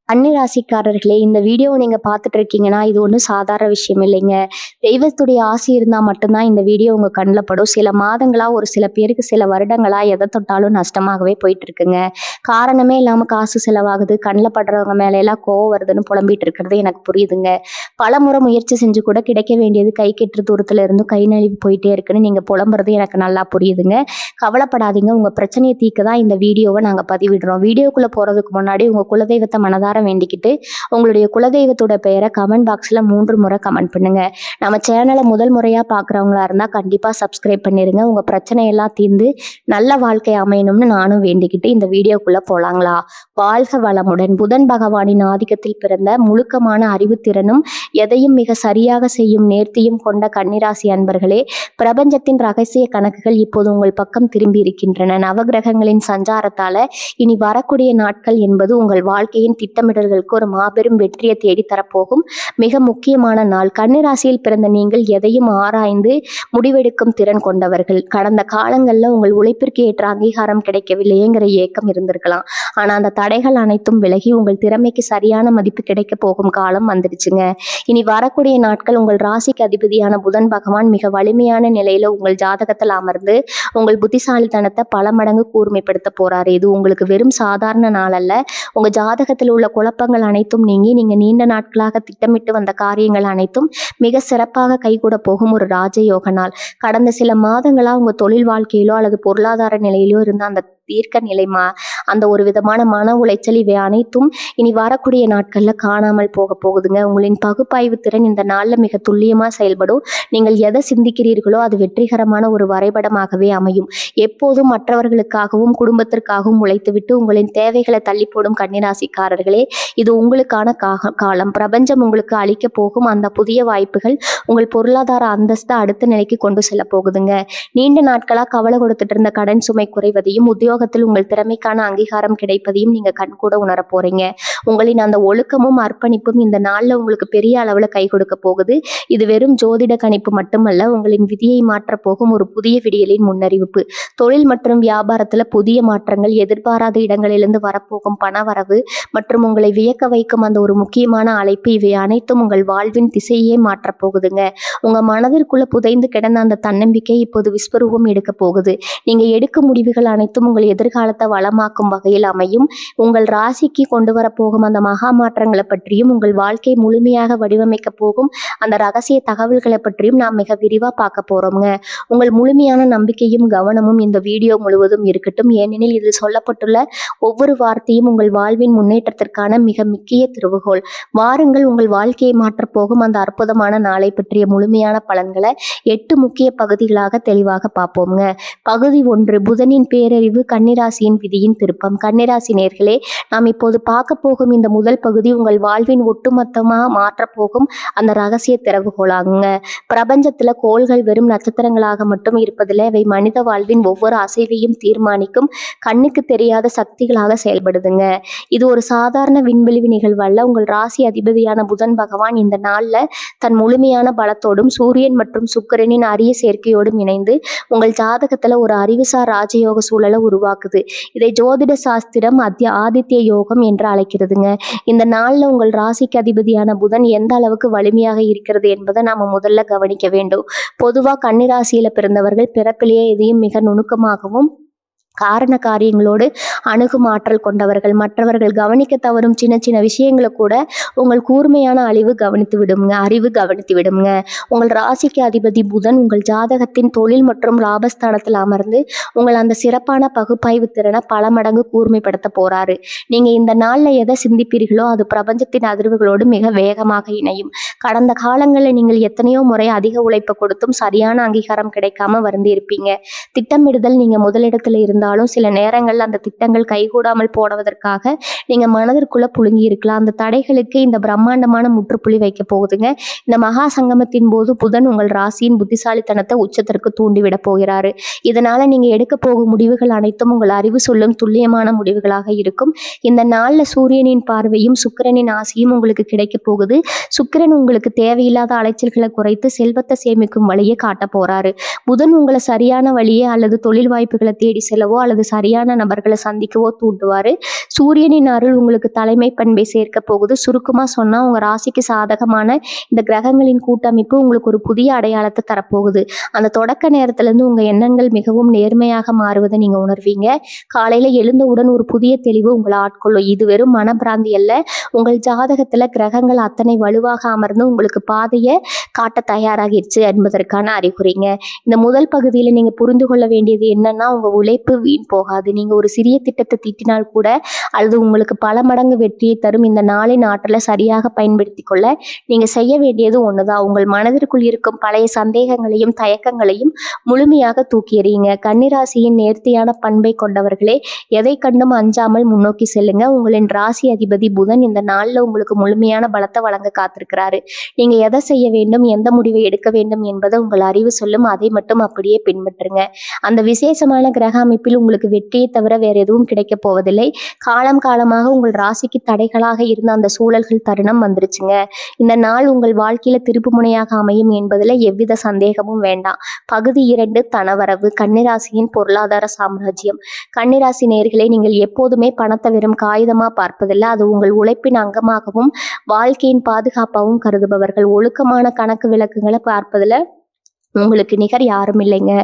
ராசிக்காரர்களே, இந்த வீடியோவை நீங்க பார்த்துட்டு இருக்கீங்கன்னா, இது ஒண்ணும் சாதாரண விஷயம் இல்லைங்க. தெய்வத்துடைய ஆசி இருந்தா மட்டும் தான் இந்த வீடியோ உங்க கண்ல படும். சில மாதங்களா, ஒரு சில பேருக்கு சில வருடங்களா எத தொட்டாலும் நஷ்டமாகவே போயிட்டு இருக்குங்க. காரணமே இல்லாம காசு செலவாகுது, கண்ல படுறவங்க மேல எல்லாம் கோவம் வருதுன்னு புலம்பிட்டு இருக்கிறது எனக்கு புரியுதுங்க. பலமுறை முயற்சி செஞ்சு கூட கிடைக்க வேண்டியது கைக்கெட்டுற தூரத்துல இருந்தும் கை நழுவி போயிட்டே இருக்குன்னு நீங்க புலம்புறது எனக்கு நல்லா புரியுதுங்க. கவலைப்படாதீங்க. உங்க பிரச்சனையை தீர்க்க தான் இந்த வீடியோவை நாங்க பதிவிடுறோம். வீடியோக்குள்ள போறதுக்கு முன்னாடி உங்க குலதெய்வத்தை மனதார வேண்டிக்கிட்டு உங்களுடைய குலதெய்வத்தோட பெயரை கமெண்ட் பாக்ஸ்ல 3 முறை கமெண்ட் பண்ணுங்க. நம்ம சேனலை முதல் முறையா பாக்குறவங்களா இருந்தா கண்டிப்பா சப்ஸ்கிரைப் பண்ணிருங்க. உங்க பிரச்சனை எல்லாம் தீர்ந்து நல்ல வாழ்க்கை அமையணும்னு நானும் வேண்டிக்கிட்டு இந்த வீடியோக்குள்ள போலாங்களா? வாழ்க வளமுடன். புதன் பகவானின் ஆதிக்கத்தில் பிறந்த முழுக்கமான அறிவுத்திறனும் எதையும் மிக சரியாக செய்யும் நேர்த்தியும் கொண்ட கன்னிராசி அன்பர்களே, பிரபஞ்சத்தின் ரகசிய கணக்குகள் இப்போது உங்கள் பக்கம் திரும்பி இருக்கின்றன. நவகிரகங்களின் சஞ்சாரத்தால இனி வரக்கூடிய நாட்கள் என்பது உங்கள் வாழ்க்கையின் திட்டமிடல்களுக்கு ஒரு மாபெரும் வெற்றியை தேடி தரப்போகும் மிக முக்கியமான நாள். கன்னிராசியில் பிறந்த நீங்கள் எதையும் ஆராய்ந்து முடிவெடுக்கும் திறன் கொண்டவர்கள். கடந்த காலங்களில் உங்கள் உழைப்பிற்கு ஏற்ற அங்கீகாரம் கிடைக்கவில்லையேங்கிற ஏக்கம் இருந்திருக்கலாம். ஆனா அந்த தடைகள் அனைத்தும் விலகி உங்கள் திறமைக்கு சரியான மதிப்பு கிடைக்க போகும் காலம் வந்துடுச்சுங்க. இனி வரக்கூடிய நாட்கள் உங்கள் ராசிக்கு அதிபதியான புதன் பகவான் மிக வலிமையான நிலையில உங்கள் ஜாதகத்தில் அமர்ந்து உங்கள் புத்திசாலித்தனத்தை பல மடங்கு கூர்மைப்படுத்த போறாரு. இது உங்களுக்கு வெறும் சாதாரண நாள் அல்ல. உங்க ஜாதகத்தில் உள்ள குழப்பங்கள் அனைத்தும் நீங்கி நீங்க நீண்ட நாட்களாக திட்டமிட்டு வந்த காரியங்கள் அனைத்தும் மிக சிறப்பாக கைகூட போகும் ஒரு ராஜயோக நாள். கடந்த சில மாதங்களா உங்க தொழில் வாழ்க்கையிலோ அல்லது பொருளாதார நிலையிலோ இருந்த அந்த தீர்க்க நிலைமா அந்த ஒரு விதமான மன உளைச்சல் இவை அனைத்தும் இனி வரக்கூடிய நாட்கள்ல காணாமல் போக போகுதுங்க. உங்களின் பகுப்பாய்வு திறன் இந்த நாள்ல மிக துல்லியமா செயல்படும். நீங்கள் எதை சிந்திக்கிறீர்களோ அது வெற்றிகரமான ஒரு வரைபடமாகவே அமையும். எப்போதும் மற்றவர்களுக்காகவும் குடும்பத்திற்காகவும் உழைத்துவிட்டு உங்களின் தேவைகளை தள்ளி போடும் கன்னிராசிக்காரர்களே, இது உங்களுக்கான காலம். பிரபஞ்சம் உங்களுக்கு அளிக்க போகும் அந்த புதிய வாய்ப்புகள் உங்கள் பொருளாதார அந்தஸ்தை அடுத்த நிலைக்கு கொண்டு செல்ல போகுதுங்க. நீண்ட நாட்களா கவலை கொடுத்துட்டு இருந்த கடன் சுமை குறைவதையும் உத்தியோகத்தில் உங்கள் திறமைக்கான அங்கீகாரம் கிடைப்பதையும் நீங்க கண்கூட உணர போறீங்க. உங்களின் அந்த ஒழுக்கமும் அர்ப்பணிப்பும் இந்த நாள்ல உங்களுக்கு பெரிய அளவுல கை கொடுக்க போகுது. இது வெறும் ஜோதிட கணிப்பு மட்டுமல்ல, உங்களின் விதியை மாற்ற போகும் ஒரு புதிய விடியலின் முன்னறிவிப்பு. தொழில் மற்றும் வியாபாரத்துல புதிய மாற்றங்கள், எதிர்பாராத இடங்களிலிருந்து வரப்போகும் பணவரவு மற்றும் உங்களை வியக்க வைக்கும் அந்த ஒரு முக்கியமான அழைப்பு, இவை அனைத்தும் உங்கள் வாழ்வின் திசையே மாற்ற போகுதுங்க. உங்க மனதிற்குள்ள புதைந்து கிடந்த அந்த தன்னம்பிக்கை இப்போது விஸ்வரூபம் எடுக்க போகுது. நீங்க எடுக்கும் முடிவுகள் அனைத்தும் உங்கள் எதிர்காலத்தை வளமாக்கும் வகையில் அமையும். உங்கள் ராசிக்கு கொண்டு வரப்போகும் அந்த மகா மாற்றங்களை பற்றியும் உங்கள் வாழ்க்கை முழுமையாக வடிவமைக்க போகும் அந்த ரகசிய தகவல்களை பற்றியும் நாம் மிக விரிவா பார்க்க போறோம்ங்க. உங்கள் முழுமையான நம்பிக்கையும் கவனமும் இந்த வீடியோ முழுவதும் இருக்கட்டும். ஏனெனில் இதில் சொல்லப்பட்டுள்ள ஒவ்வொரு வார்த்தையும் உங்கள் வாழ்வின் முன்னேற்றத்திற்கான மிக முக்கிய திறவுகோல். வாருங்கள், உங்கள் வாழ்க்கையை மாற்றப் போகும் அந்த அற்புதமான நாளை பற்றிய முழுமையான பலன்களை 8 முக்கிய பகுதிகளாக தெளிவாக பார்ப்போம்ங்க. பகுதி 1, புதனின் பேரறிவு, கன்னிராசியின் விதியின் திருப்பம். கன்னிராசி நேர்களே, நாம் இப்போது பார்க்க போகும் இந்த முதல் பகுதி உங்கள் வாழ்வின் ஒட்டுமொத்தமா மாற்றப் போகும் அந்த ரகசிய திறவுகோலாகுங்க. பிரபஞ்சத்துல கோள்கள் வெறும் நட்சத்திரங்களாக மட்டும் இருப்பதில்லை, அவை மனித வாழ்வின் ஒவ்வொரு அசைவையும் தீர்மானிக்கும் கண்ணுக்கு தெரியாத சக்திகளாக செயல்படுதுங்க. இது ஒரு சாதாரண விண்வெளி நிகழ்வு அல்ல. உங்கள் ராசி அதிபதியான புதன் பகவான் இந்த நாள்ல தன் முழுமையான பலத்தோடும் சூரியன் மற்றும் சுக்கிரனின் அரிய சேர்க்கையோடும் இணைந்து உங்கள் ஜாதகத்துல ஒரு அறிவுசார் ராஜயோக சூழலை உருவாக்குது. இதை ஜோதிட சாஸ்திரம் ஆதித்ய யோகம் என்று அழைக்கிறதுங்க. இந்த நாள்ல உங்கள் ராசிக்கு அதிபதியான புதன் எந்த அளவுக்கு வலிமையாக இருக்கிறது என்பதை நாம முதல்ல கவனிக்க வேண்டும். பொதுவா கன்னிராசியில பிறந்தவர்கள் பிறப்பிலேயே எதையும் மிக நுணுக்கமாகவும் காரண காரியங்களோடு அணுகும் ஆற்றல் கொண்டவர்கள். மற்றவர்கள் கவனிக்க தவறும் சின்ன சின்ன விஷயங்களை கூட உங்கள் கூர்மையான அறிவு கவனித்து விடுங்க. உங்கள் ராசிக்கு அதிபதி புதன் உங்கள் ஜாதகத்தின் தொழில் மற்றும் லாபஸ்தானத்தில் அமர்ந்து உங்கள் அந்த சிறப்பான பகுப்பாய்வு திறனை பல மடங்கு கூர்மைப்படுத்த போறாரு. நீங்க இந்த நாள்ல எதை சிந்திப்பீர்களோ அது பிரபஞ்சத்தின் அதிர்வுகளோடு மிக வேகமாக இணையும். கடந்த காலங்களில் நீங்கள் எத்தனையோ முறை அதிக உழைப்பு கொடுத்தும் சரியான அங்கீகாரம் கிடைக்காம வருந்தி இருப்பீங்க. திட்டமிடுதல் நீங்க முதலிடத்துல இருந்தாலும் சில நேரங்கள்ல அந்த திட்டங்கள் கைகூடாமல் போடுவதற்காக நீங்க மனதிற்குள்ள புழுங்கி இருக்கலாம். அந்த தடைகளுக்கு இந்த பிரம்மாண்டமான முற்றுப்புள்ளி வைக்க போகுதுங்க. இந்த மகா சங்கமத்தின் போது புதன் உங்கள் ராசியின் புத்திசாலித்தனத்தை உச்சத்திற்கு தூண்டிவிட போகிறாரு. இதனால நீங்க எடுக்க போகும் முடிவுகள் அனைத்தும் உங்கள் அறிவு சொல்லும் துல்லியமான முடிவுகளாக இருக்கும். இந்த நாள்ல சூரியனின் பார்வையும் சுக்கிரனின் ஆசையும் உங்களுக்கு கிடைக்க போகுது. சுக்கிரன் உங்களுக்கு தேவையில்லாத அலைச்சல்களை குறைத்து செல்வத்தை சேமிக்கும் வழியை காட்ட போறாரு. புதன் உங்களை சரியான வழியை அல்லது தொழில் வாய்ப்புகளை தேடி செல்லவோ செயல்படவோ அல்லது சரியான நபர்களை சந்திக்கவோ தூண்டுவாரு. சூரியனின் அருள் உங்களுக்கு தலைமை பண்பை சேர்க்க போகுது. சுருக்கமா சொன்னா உங்க ராசிக்கு சாதகமான இந்த கிரகங்களின் கூட்டமைப்பு உங்களுக்கு ஒரு புதிய அடையாளத்தை தரப்போகுது. அந்த தொடக்க நேரத்துல இருந்து உங்க எண்ணங்கள் மிகவும் நேர்மையாக மாறுவதை நீங்க உணர்வீங்க. காலையில எழுந்தவுடன் ஒரு புதிய தெளிவு உங்களை ஆட்கொள்ளும். இது வெறும் மனப்பிராந்தி அல்ல. உங்கள் ஜாதகத்துல கிரகங்கள் அத்தனை வலுவாக அமர்ந்து உங்களுக்கு பாதையை காட்ட தயாராகிடுச்சு என்பதற்கான அறிகுறிங்க. இந்த முதல் பகுதியில நீங்க புரிந்து கொள்ள வேண்டியது என்னன்னா, உங்க உழைப்பு வீண் போகாது. நீங்க ஒரு சிறிய திட்டத்தை தீட்டினால் கூட அல்லது உங்களுக்கு பல மடங்கு வெற்றியை தரும் இந்த நாளின் ஆற்றலை சரியாக பயன்படுத்தி கொள்ள நீங்க செய்ய வேண்டியது ஒண்ணுதான். உங்கள் மனதிற்குள் இருக்கும் பழைய சந்தேகங்களையும் தயக்கங்களையும் முழுமையாக தூக்கி எறியுங்க. கன்னிராசியின் நேர்த்தியான பண்பை கொண்டவர்களே, எதை கண்டும் அஞ்சாமல் முன்னோக்கி செல்லுங்க. உங்களின் ராசி அதிபதி புதன் இந்த நாள்ல உங்களுக்கு முழுமையான பலத்தை வழங்க காத்திருக்கிறாரு. நீங்க எதை செய்ய வேண்டும், எந்த முடிவை எடுக்க வேண்டும் என்பதை உங்கள் அறிவு சொல்லும். அதை மட்டும் அப்படியே பின்பற்றுங்க. அந்த விசேஷமான கிரக அமைப்பில் உங்களுக்கு வெற்றியை தவிர வேற எதுவும் கிடைக்க போவதில்லை. காலம் காலமாக உங்கள் ராசிக்கு தடைகளாக இருந்த அந்த சூழல்கள் தருணம் வந்துருச்சுங்க. இந்த நாள் உங்கள் வாழ்க்கையில திருப்பு முனையாக அமையும் என்பதுல எவ்வித சந்தேகமும் வேண்டாம். பகுதி 2, தனவரவு. கன்னிராசியின் பொருளாதார சாம்ராஜ்யம். கன்னிராசி நேயர்களே, நீங்கள் எப்போதுமே பணத்தை வெறும் காகிதமா பார்ப்பதில்லை. அது உங்கள் உழைப்பின் அங்கமாகவும் வாழ்க்கையின் பாதுகாப்பாகவும் கருதுபவர்கள். ஒழுக்கமான கணக்கு விளக்குகளை பார்ப்பதில் உங்களுக்கு நிகர் யாரும் இல்லைங்க.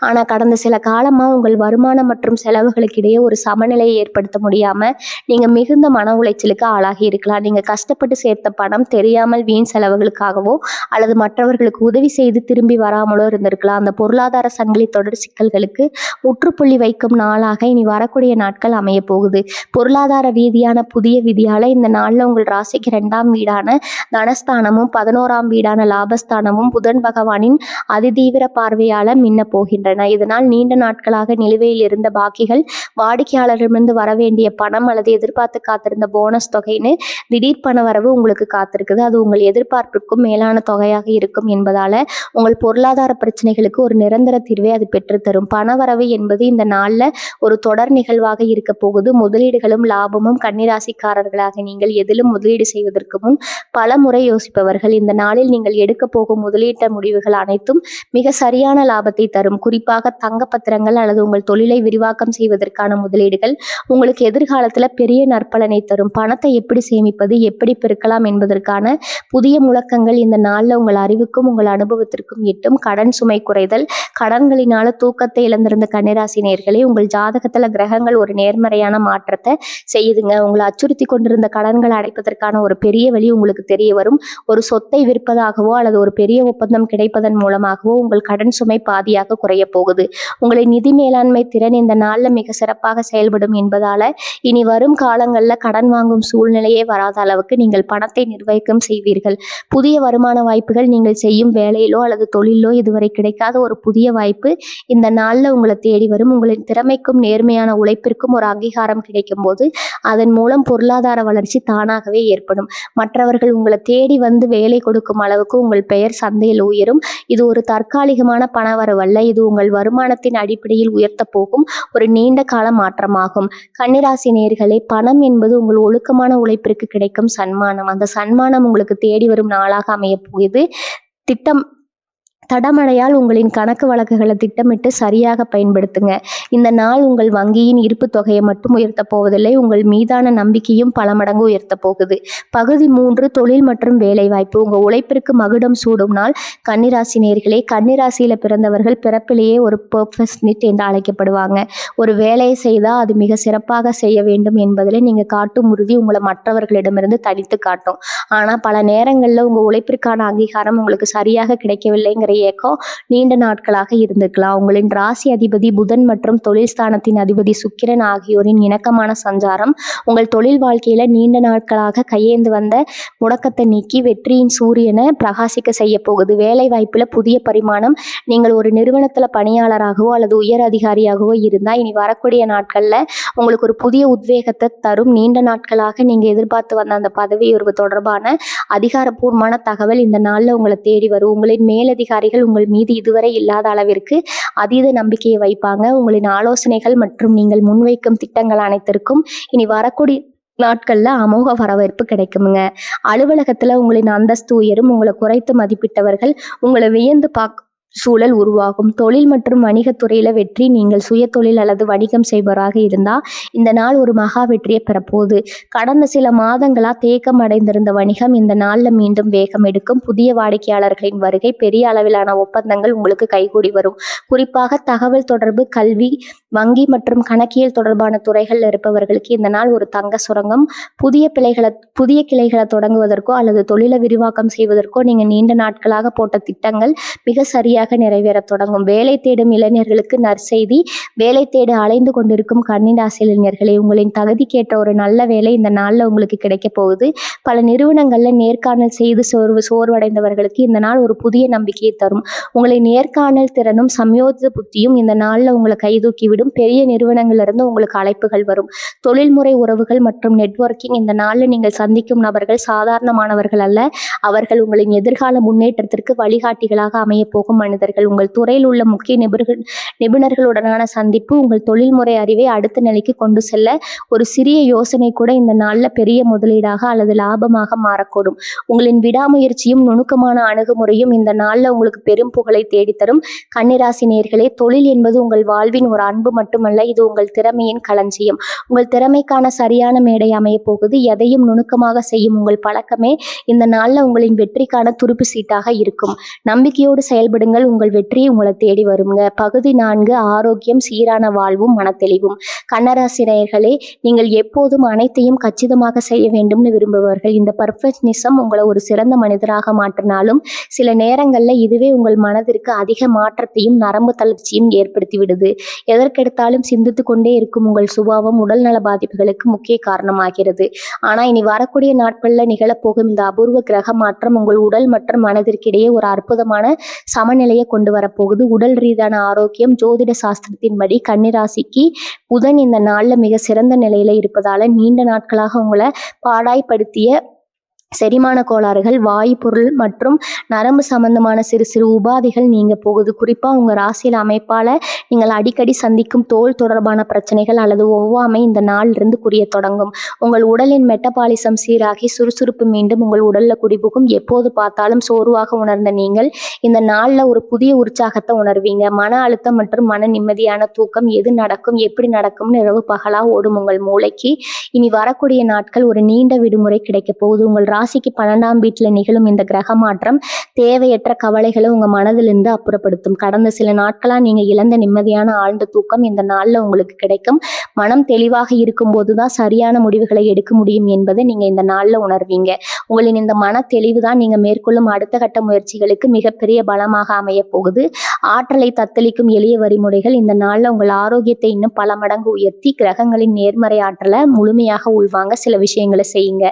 ஆனா கடந்த சில காலமா உங்கள் வருமானம் மற்றும் செலவுகளுக்கு இடையே ஒரு சமநிலையை ஏற்படுத்த முடியாம நீங்க மிகுந்த மன உளைச்சலுக்கு ஆளாகி இருக்கலாம். நீங்க கஷ்டப்பட்டு சேர்த்த பணம் தெரியாமல் வீண் செலவுகளுக்காகவோ அல்லது மற்றவர்களுக்கு உதவி செய்து திரும்பி வராமலோ இருந்திருக்கலாம். அந்த பொருளாதார சங்கிலி தொடர் சிக்கல்களுக்கு முற்றுப்புள்ளி வைக்கும் நாளாக இனி வரக்கூடிய நாட்கள் அமைய போகுது. பொருளாதார ரீதியான புதிய விதியால இந்த நாள்ல உங்கள் ராசிக்கு 2ஆம் வீடான தனஸ்தானமும் 11ஆம் வீடான லாபஸ்தானமும் புதன் பகவானின் அதிதீவிர பார்வையால மின்ன போகின்றன. இதனால் நீண்ட நாட்களாக நிலுவையில் இருந்த பாக்கிகள், வாடிக்கையாளரிடமிருந்து வரவேண்டிய பணம் அல்லது எதிர்பார்த்து காத்திருந்த போனஸ் தொகைன்னு திடீர் பண வரவு உங்களுக்கு காத்திருக்குது. அது உங்கள் எதிர்பார்ப்பிற்கும் மேலான தொகையாக இருக்கும் என்பதால உங்கள் பொருளாதார பிரச்சனைகளுக்கு ஒரு நிரந்தர தீர்வை அது பெற்றுத்தரும். பணவரவு என்பது இந்த நாள்ல ஒரு தொடர் நிகழ்வாக இருக்க போகுது. முதலீடுகளும் லாபமும் கன்னிராசிக்காரர்களாக நீங்கள் எதிலும் முதலீடு செய்வதற்கு முன் பல முறை யோசிப்பவர்கள். இந்த நாளில் நீங்கள் எடுக்க போகும் முதலீட்டு முடிவுகள் அனைத்தும் மிக சரியான லாபத்தை தரும். குறிப்பாக தங்க பத்திரங்கள் அல்லது உங்கள் தொழிலை விரிவாக்கம் செய்வதற்கான முதலீடுகள் உங்களுக்கு எதிர்காலத்துல பெரிய நற்பலனை தரும். பணத்தை எப்படி சேமிப்பது, எப்படி பெருக்கலாம் என்பதற்கான புதிய முழக்கங்கள் இந்த நாள்ல உங்கள் அறிவுக்கும் உங்கள் அனுபவத்திற்கும் எட்டும். கடன் சுமை குறைதல். கடன்களினால தூக்கத்தை இழந்திருந்த கன்னிராசி நேயர்களே, உங்கள் ஜாதகத்துல கிரகங்கள் ஒரு நேர்மறையான மாற்றத்தை செய்யுதுங்க. உங்களை அச்சுறுத்தி கொண்டிருந்த கடன்களை அடைப்பதற்கான ஒரு பெரிய வழி உங்களுக்கு தெரிய வரும். ஒரு சொத்தை விற்பதாகவோ அல்லது ஒரு பெரிய ஒப்பந்தம் கிடைப்பதன் மூலமாகவோ உங்கள் கடன் சுமை பாதியாக குறைய போகுது. உங்களை நிதி மேலாண்மை திறன் இந்த நாள்ல மிக சிறப்பாக செயல்படும் என்பதால இனி வரும் காலங்கள்ல கடன் வாங்கும் சூழ்நிலையே வராத அளவுக்கு நீங்கள் பணத்தை நிர்வகிக்கம் செய்வீர்கள். புதிய வருமான வாய்ப்புகள், நீங்கள் செய்யும் வேலையிலோ அல்லது தொழிலோ இதுவரை கிடைக்காத ஒரு புதிய வாய்ப்பு இந்த நாள்ல உங்களை தேடி வரும். உங்களின் திறமைக்கும் நேர்மையான உழைப்பிற்கும் ஒரு அங்கீகாரம் கிடைக்கும் போது அதன் மூலம் பொருளாதார வளர்ச்சி தானாகவே ஏற்படும். மற்றவர்கள் உங்களை தேடி வந்து வேலை கொடுக்கும் அளவுக்கு உங்கள் பெயர் சந்தையில் உயரும். இது ஒரு தற்காலிகமான பணவரவல்ல. இது உங்கள் வருமானத்தின் அடிப்படையில் உயர்த்த போகும் ஒரு நீண்ட கால மாற்றமாகும். கன்னிராசி நேயர்களே, பணம் என்பது உங்கள் ஒழுக்கமான உழைப்பிற்கு கிடைக்கும் சன்மானம். அந்த சன்மானம் உங்களுக்கு தேடி வரும் நாளாக அமைய போகுது. தடமடையால் உங்களின் கணக்கு வழக்குகளை திட்டமிட்டு சரியாக பயன்படுத்துங்க. இந்த நாள் உங்கள் வங்கியின் இருப்பு தொகையை மட்டும் உயர்த்த போவதில்லை, உங்கள் மீதான நம்பிக்கையும் பல மடங்கு உயர்த்த போகுது. பகுதி 3, தொழில் மற்றும் வேலைவாய்ப்பு. உங்கள் உழைப்பிற்கு மகுடம் சூடும் நாள். கன்னிராசி நேயர்களே, கன்னிராசியில பிறந்தவர்கள் பிறப்பிலேயே ஒரு பெர்ஃபெக்ஷனிஸ்ட் என்று அழைக்கப்படுவாங்க. ஒரு வேலையை செய்தால் அது மிக சிறப்பாக செய்ய வேண்டும் என்பதில் நீங்கள் காட்டும் உறுதி உங்களை மற்றவர்களிடமிருந்து தனித்து காட்டும். ஆனால் பல நேரங்களில் உங்கள் உழைப்பிற்கான அங்கீகாரம் உங்களுக்கு சரியாக கிடைக்கவில்லைங்கிற ஏக்கம் நீண்ட நாட்களாக இருந்திருக்கலாம். உங்களின் ராசி அதிபதி புதன் மற்றும் தொழில் ஸ்தானத்தின் அதிபதி சுக்கிரன் ஆகியோரின் இணக்கமான சஞ்சாரம் உங்கள் தொழில் வாழ்க்கையில நீண்ட நாட்களாக கையேந்து வந்த முடக்கத்தை நீக்கி வெற்றியின் சூரியனை பிரகாசிக்க செய்ய போகுது. வேலை வாய்ப்புல புதிய பரிமாணம். நீங்கள் ஒரு நிறுவனத்துல பணியாளராகவோ அல்லது உயர் அதிகாரியாகவோ இருந்தால் இனி வரக்கூடிய நாட்கள்ல உங்களுக்கு ஒரு புதிய உத்வேகத்தை தரும். நீண்ட நாட்களாக நீங்க எதிர்பார்த்து வந்த அந்த பதவி உயர்வு தொடர்பான அதிகாரப்பூர்வமான தகவல் இந்த நாள்ல உங்களை தேடி வரும். உங்களின் மேலதிகாரிகள் உங்கள் மீது இதுவரை இல்லாத அளவிற்கு அதீத நம்பிக்கையை வைப்பாங்க. உங்களின் ஆலோசனைகள் மற்றும் நீங்கள் முன்வைக்கும் திட்டங்கள் அனைத்திற்கும் இனி வரக்கூடிய நாட்கள்ல அமோக வரவேற்பு கிடைக்குமுங்க. அலுவலகத்துல உங்களின் அந்தஸ்து உயரும். உங்களை குறைத்து மதிப்பிட்டவர்கள் உங்களை வியந்து சூழல் உருவாகும். தொழில் மற்றும் வணிகத்துறையில வெற்றி. நீங்கள் சுய தொழில் அல்லது வணிகம் செய்பவராக இருந்தா இந்த நாள் ஒரு மகா வெற்றியை பெறப்போகுது. கடந்த சில மாதங்களா தேக்கம் அடைந்திருந்த வணிகம் இந்த நாள்ல மீண்டும் வேகம் எடுக்கும். புதிய வாடிக்கையாளர்களின் வருகை, பெரிய அளவிலான ஒப்பந்தங்கள் உங்களுக்கு கைகூடி வரும். குறிப்பாக தகவல் தொடர்பு, கல்வி, வங்கி மற்றும் கணக்கியல் தொடர்பான துறைகள்ல இருப்பவர்களுக்கு இந்த நாள் ஒரு தங்க சுரங்கம். புதிய கிளைகளை தொடங்குவதற்கோ அல்லது தொழிலை விரிவாக்கம் செய்வதற்கோ நீங்க நீண்ட நாட்களாக போட்ட திட்டங்கள் மிக சரியாக நிறைவேற தொடங்கும். வேலை தேடும் இளைஞர்களுக்கு நற்செய்தி. வேலை தேட அலைந்து கொண்டிருக்கும் கன்னிராசி இளைஞர்களே, உங்களின் தகுதிக்கேற்ற ஒரு நல்ல வேலை இந்த நாள்ல உங்களுக்கு கிடைக்க போகுது. பல நிறுவனங்கள்ல நேர்காணல் செய்து சோர்வடைந்தவர்களுக்கு இந்த நாள் ஒரு புதிய நம்பிக்கையை தரும். உங்களின் நேர்காணல் திறனும் சமயோஜித புத்தியும் இந்த நாள்ல உங்களை கைதூக்கிவிடும். பெரிய நிறுவனங்கள்ல இருந்து உங்களுக்கு அழைப்புகள் வரும். தொழில்முறை உறவுகள் மற்றும் நெட்வொர்க்கிங். இந்த நாள்ல நீங்கள் சந்திக்கும் நபர்கள் சாதாரணமானவர்கள் அல்ல. அவர்கள் உங்களின் எதிர்கால முன்னேற்றத்திற்கு வழிகாட்டிகளாக அமைய போகும் மனிதர்கள். உங்கள் துறையில் உள்ள முக்கிய நிபுணர்களுடனான சந்திப்பு உங்கள் தொழில்முறை அறிவை அடுத்த நிலைக்கு கொண்டு செல்ல ஒரு சிறிய யோசனை கூட இந்த நாள்ல பெரிய முதலீடாக அல்லது லாபமாக மாறக்கூடும். உங்களின் விடாமுயற்சியும் நுணுக்கமான அணுகுமுறையும் இந்த நாள்ல உங்களுக்கு பெரும் புகழை தேடித்தரும். கன்னிராசி நேயர்களே, தொழில் என்பது உங்கள் வாழ்வின் ஒரு அன்பு மட்டுமல்ல, இது உங்கள் திறமையின் களஞ்சியம். உங்கள் திறமைக்கான சரியான மேடை அமைய போகுது. எதையும் நுணுக்கமாக செய்யும் உங்கள் பழக்கமே இந்த நாள்ல உங்களின் வெற்றிக்கான துருப்பு சீட்டாக இருக்கும். நம்பிக்கையோடு செயல்படுங்கள். உங்கள் வெற்றி உங்களை தேடி வருங்க. பகுதி 4. ஆரோக்கியம், சீரான வாழ்வும் மனத்தெளிவும். கன்னிராசி நேயர்களே, நீங்கள் எப்போதும் அனைத்தையும் கச்சிதமாக செய்ய வேண்டும்னு விரும்புபவர்கள். இந்த பர்ஃபெக்ஷனிசம் உங்களை ஒரு சிறந்த மனிதராக மாற்றினாலும் சில நேரங்கள்ல இதுவே உங்கள் மனதிற்கு அதிக மாற்றத்தையும் நரம்பு தளர்ச்சியும் ஏற்படுத்தி விடுது. எதற்கெடுத்தாலும் சிந்தித்து கொண்டே இருக்கும் உங்கள் சுபாவம் உடல்நல பாதிப்புகளுக்கு முக்கிய காரணமாகிறது. ஆனா இனி வரக்கூடிய நாட்கள்ல நிகழப்போகும் இந்த அபூர்வ கிரக மாற்றம் உங்கள் உடல் மற்றும் மனதிற்கிடையே ஒரு அற்புதமான சமநிலையை கொண்டு வரப்போகுது. உடல் ரீதியான ஆரோக்கியம். ஜோதிட சாஸ்திரத்தின்படி கன்னிராசிக்கு புதன் இந்த நாள்ல மிக சிறந்த நிலையில இருப்பதால நீண்ட நாட்களாக உங்களை பாடாய்படுத்திய செரிமான கோளாறுகள், வாயு பொருள் மற்றும் நரம்பு சம்பந்தமான சிறு சிறு உபாதைகள் நீங்க போகுது. குறிப்பா உங்க ராசியில அமைப்பால நீங்கள் அடிக்கடி சந்திக்கும் தோல் தொடர்பான பிரச்சனைகள் அல்லது ஒவ்வாமை இந்த நாளிலிருந்து குறைய தொடங்கும். உங்கள் உடலின் மெட்டபாலிசம் சீராகி சுறுசுறுப்பு மீண்டும் உங்கள் உடல்ல குடிபுகும். எப்போது பார்த்தாலும் சோர்வாக உணர்ந்த நீங்கள் இந்த நாள்ல ஒரு புதிய உற்சாகத்தை உணர்வீங்க. மன அழுத்தம் மற்றும் மன நிம்மதியான தூக்கம். எது நடக்கும், எப்படி நடக்கும்னு இரவு பகலா ஓடும் உங்கள் மூளைக்கு இனி வரக்கூடிய நாட்கள் ஒரு நீண்ட விடுமுறை கிடைக்க போகுது. உங்கள் ராசிக்கு 12ஆம் வீட்டில் நிகழும் இந்த கிரக மாற்றம் தேவையற்ற கவலைகளை உங்க மனதிலிருந்து அப்புறப்படுத்தும். கடந்த சில நாட்களா நீங்க இழந்த நிம்மதியான ஆழ்ந்த தூக்கம் இந்த நாள்ல உங்களுக்கு கிடைக்கும். மனம் தெளிவாக இருக்கும் போதுதான் சரியான முடிவுகளை எடுக்க முடியும் என்பதை நீங்க இந்த நாள்ல உணர்வீங்க. உங்களின் இந்த மன தெளிவு தான் நீங்க மேற்கொள்ளும் அடுத்த கட்ட முயற்சிகளுக்கு மிகப்பெரிய பலமாக அமைய போகுது. ஆற்றலை தத்தளிக்கும் எளிய வழிமுறைகள் இந்த நாள்ல உங்கள் ஆரோக்கியத்தை இன்னும் பல மடங்கு உயர்த்தி கிரகங்களின் நேர்மறை ஆற்றலை முழுமையாக உள்வாங்க சில விஷயங்களை செய்யுங்க.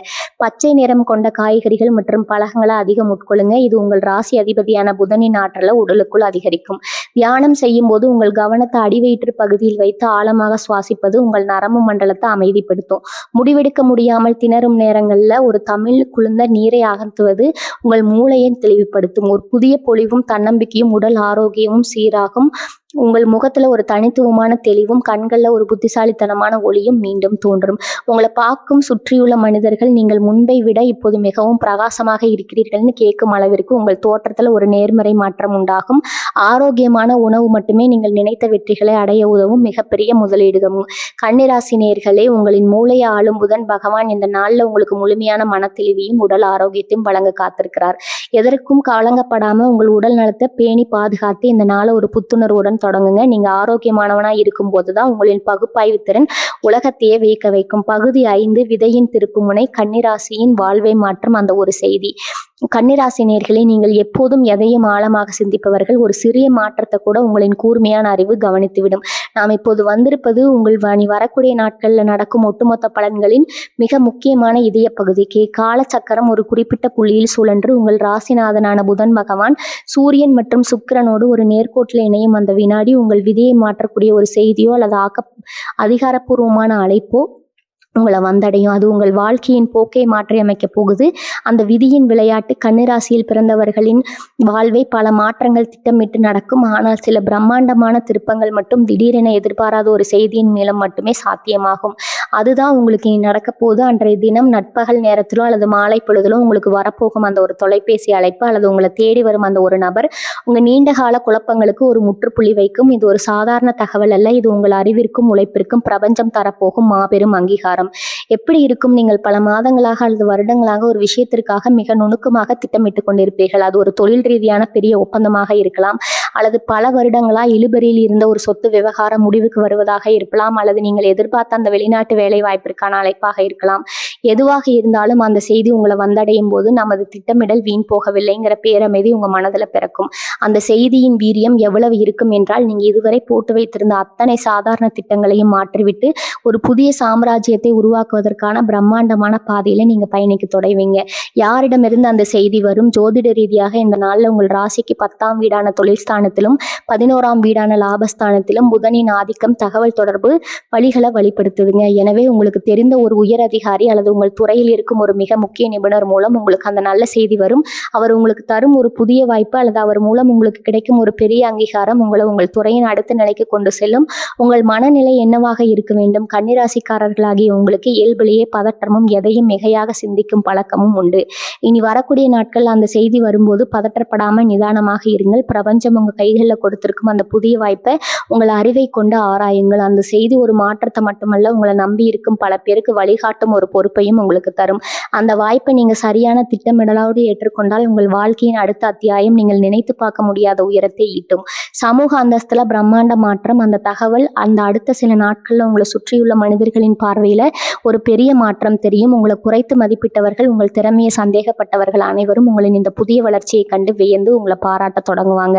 பச்சை நிறம் கொண்ட காய்கறிகள் மற்றும் பழங்களை அதிகம் உட்கொள்ளுங்க. இது உங்கள் ராசி அதிபதியான புதனின் ஆற்றலை உடலுக்குள் அதிகரிக்கும். தியானம் செய்யும் போது உங்கள் கவனத்தை அடிவயிற்று பகுதியில் வைத்து ஆழமாக சுவாசிப்பது உங்கள் நரம்பு மண்டலத்தை அமைதிப்படுத்தும். முடிவெடுக்க முடியாமல் திணறும் நேரங்கள்ல ஒரு தமிழ் குளிர்ந்த நீரை அகற்றுவது உங்கள் மூளையை தெளிவுபடுத்தும். ஒரு புதிய பொலிவும் தன்னம்பிக்கையும் உடல் ஆரோக்கியமும் சீராகும். உங்கள் முகத்துல ஒரு தனித்துவமான தெளிவும் கண்கள்ல ஒரு புத்திசாலித்தனமான ஒளியும் மீண்டும் தோன்றும். உங்களை பார்க்கும் சுற்றியுள்ள மனிதர்கள் நீங்கள் முன்பை விட இப்போது மிகவும் பிரகாசமாக இருக்கிறீர்கள்னு கேட்கும் அளவிற்கு உங்கள் தோற்றத்துல ஒரு நேர்மறை மாற்றம் உண்டாகும். ஆரோக்கியமான உணவு மட்டுமே நீங்கள் நினைத்த வெற்றிகளை அடைய உதவும் மிகப்பெரிய முதலீடுகளும். கன்னிராசி நேயர்களே, உங்களின் மூளையை ஆளும் புதன் பகவான் இந்த நாள்ல உங்களுக்கு முழுமையான மனத்தெளிவையும் உடல் ஆரோக்கியத்தையும் வழங்க காத்திருக்கிறார். எதற்கும் கலங்கப்படாம உங்கள் உடல் நலத்தை பேணி பாதுகாத்து இந்த நாளை ஒரு புத்துணர்வுடன் தொடங்குங்க. நீங்க ஆரோக்கியமானவனா இருக்கும் போதுதான் உங்களின் பகுப்பாய்வு திறன் உலகத்தையே வியக்க வைக்கும். பகுதி 5. விதையின் திருப்புமுனை. கன்னிராசியின் வாழ்வை மாற்றும் அந்த ஒரு செய்தி. கன்னிராசி நேயர்களே, நீங்கள் எப்போதும் எதையும் ஆழமாக சிந்திப்பவர்கள். ஒரு சிறிய மாற்றத்தை கூட உங்களின் கூர்மையான அறிவு கவனித்துவிடும். நாம் இப்போது வந்திருப்பது உங்கள் வரக்கூடிய நாட்கள்ல நடக்கும் ஒட்டுமொத்த பலன்களின் மிக முக்கியமான இதய பகுதிக்கு. காலச்சக்கரம் ஒரு குறிப்பிட்ட புள்ளியில் சுழன்று உங்கள் ராசிநாதனான புதன் பகவான் சூரியன் மற்றும் சுக்கிரனோடு ஒரு நேர்கோட்டில் இணையும் அந்த வினாடி உங்கள் விதியை மாற்றக்கூடிய ஒரு செய்தியோ அல்லது அதிகாரப்பூர்வமான அழைப்போ உங்கள வந்தடையும். அது உங்கள் வாழ்க்கையின் போக்கை மாற்றி அமைக்கப் போகுது. அந்த விதியின் விளையாட்டு கன்னிராசியில் பிறந்தவர்களின் வாழ்வை பல மாற்றங்கள் திட்டமிட்டு நடக்கும். ஆனால் சில பிரம்மாண்டமான திருப்பங்கள் மட்டும் திடீரென எதிர்பாராத ஒரு செய்தியின் மூலம் மட்டுமே சாத்தியமாகும். அதுதான் உங்களுக்கு இனி நடக்கப் போகுது. அன்றைய தினம் நட்பகல் நேரத்திலோ அல்லது மாலை பொழுதிலோ உங்களுக்கு வரப்போகும் அந்த ஒரு தொலைபேசி அழைப்பு அல்லது உங்களை தேடி வரும் அந்த ஒரு நபர் உங்க நீண்ட கால குழப்பங்களுக்கு ஒரு முற்றுப்புள்ளி வைக்கும். இது ஒரு சாதாரண தகவல் அல்ல. இது உங்கள் அறிவிற்கும் உழைப்பிற்கும் பிரபஞ்சம் தரப்போகும் மாபெரும் அங்கீகாரம். எப்படி இருக்கும்? நீங்கள் பல மாதங்களாக அல்லது வருடங்களாக ஒரு விஷயத்திற்காக மிக நுணுக்கமாக திட்டமிட்டுக் கொண்டிருப்பீர்கள். அது ஒரு தொழில் ரீதியான பெரிய ஒப்பந்தமாக இருக்கலாம், அல்லது பல வருடங்களா இழுபறியில் இருந்த ஒரு சொத்து விவகாரம் முடிவுக்கு வருவதாக இருக்கலாம், அல்லது நீங்கள் எதிர்பார்த்த அந்த வெளிநாட்டு வேலை வாய்ப்பிற்கான அழைப்பாக இருக்கலாம். எதுவாக இருந்தாலும் அந்த செய்தி உங்களை வந்தடையும் போது நமது திட்டமிடல் வீண் போகவில்லைங்கிற பேரமைதி உங்க மனதில் பிறக்கும். அந்த செய்தியின் வீரியம் எவ்வளவு இருக்கும் என்றால், நீங்க இதுவரை போட்டு வைத்திருந்த அத்தனை சாதாரண திட்டங்களையும் மாற்றிவிட்டு ஒரு புதிய சாம்ராஜ்யத்தை உருவாக்குவதற்கான பிரம்மாண்டமான பாதையில நீங்க பயணிக்க தொடங்குவீங்க. யாரிடமிருந்து அந்த செய்தி வரும்? ஜோதிட ரீதியாக இந்த நாள்ல உங்கள் ராசிக்கு 10ஆம் வீடான தொழில் ஸ்தானத்திலும் 11ஆம் வீடான லாபஸ்தானத்திலும் புதனின் ஆதிக்கம் தகவல் தொடர்பு வழிகளை வழிபடுத்துதுங்க. எனவே உங்களுக்கு தெரிந்த ஒரு உயர் அதிகாரி அல்லது உங்கள் துறையில் இருக்கும் ஒரு மிக முக்கிய நிபுணர் மூலம் உங்களுக்கு அந்த நல்ல செய்தி வரும். அவர் உங்களுக்கு தரும் ஒரு புதிய வாய்ப்பு அல்லது அவர் மூலம் உங்களுக்கு கிடைக்கும் ஒரு பெரிய அங்கீகாரம் உங்களை உங்கள் துறையின் அடுத்த நிலைக்கு கொண்டு செல்லும். உங்கள் மனநிலை என்னவாக இருக்க வேண்டும்? கன்னிராசிக்காரர்களாகிய உங்களுக்கு இயல்பிலேயே பதற்றமும் எதையும் மிகையாக சிந்திக்கும் பழக்கமும் உண்டு. இனி வரக்கூடிய நாட்கள் அந்த செய்தி வரும்போது பதற்றப்படாம நிதானமாக இருங்கள். பிரபஞ்சம் உங்க கைகளில் கொடுத்திருக்கும் அந்த புதிய வாய்ப்பை உங்கள் அறிவை கொண்டு ஆராயுங்கள். அந்த செய்தி ஒரு மாற்றத்தை மட்டுமல்ல, உங்களை நம்பி இருக்கும் பல பேருக்கு வழிகாட்டும் ஒரு பொறுப்பையும் உங்களுக்கு தரும். அந்த வாய்ப்பை நீங்க சரியான திட்டமிடலோடு ஏற்றுக்கொண்டால் உங்கள் வாழ்க்கையின் அடுத்த அத்தியாயம் நீங்கள் நினைத்து பார்க்க முடியாத உயரத்தை ஈட்டும். சமூக அந்தஸ்துல பிரம்மாண்ட மாற்றம். அந்த தகவல் அந்த அடுத்த சில நாட்கள்ல உங்களை சுற்றியுள்ள மனிதர்களின் பார்வையில ஒரு பெரிய மாற்றம் தெரியும். உங்களை குறைத்து மதிப்பிட்டவர்கள், உங்கள் திறமையை சந்தேகப்பட்டவர்கள் அனைவரும் உங்களின் இந்த புதிய வளர்ச்சியை கண்டு வியந்து உங்களை பாராட்ட தொடங்குவாங்க.